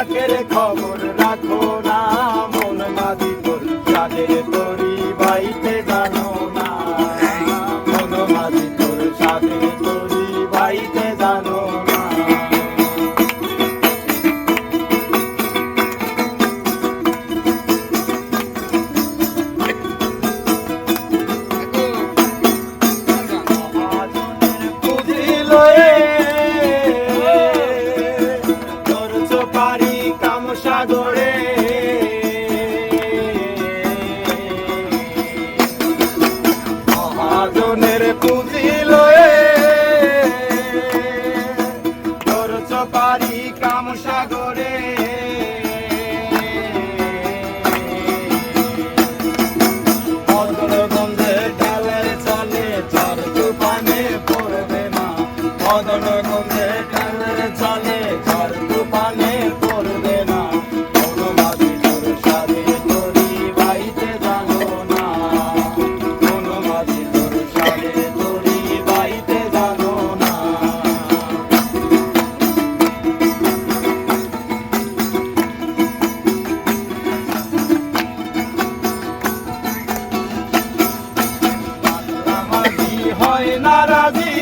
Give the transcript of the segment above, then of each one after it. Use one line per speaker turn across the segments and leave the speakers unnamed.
ঘাটের খবর রাখো না, মন মাঝি তোর সাদের তরি বাইতে জানো না, মন মাঝি তোর সাদের তরি বাইতে জানো না। সাগরে মহাজনের পুঁজি লয়ে ধরছ পারি কাম সাগরে, মদনগন্ধে ডালের চলে ঝড় তুফানে পড়বে না, মদনগন্ধে ডালের চলে ঝড় তুফানে পড়বে না, নারাজি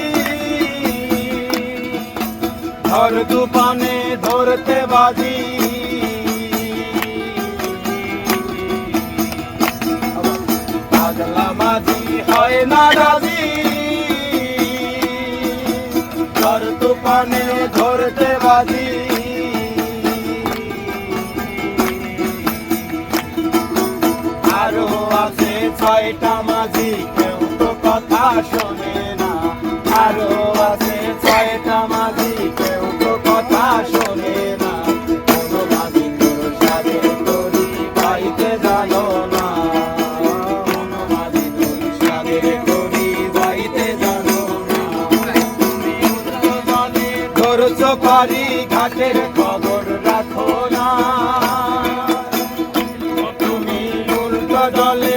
ধর তুফানে ধরতে বাজি, পাগলা মাঝি হয় নারাজি ধর তুফানে ধরতে বাজি, আরো আছে 6টা মাঝি কেউ তো কথা শোনে না, আরো আছে 6টা মাঝি কেউ তো কথা শোনে না, কোন মাঝি তোর সাদের তরি বাইতে জানো না, কোন মাঝি তোর সাদের তরি বাইতে জানো না। ধরছ পারি ঘাটের খবর রাখো না, তুমি উল্টো দলে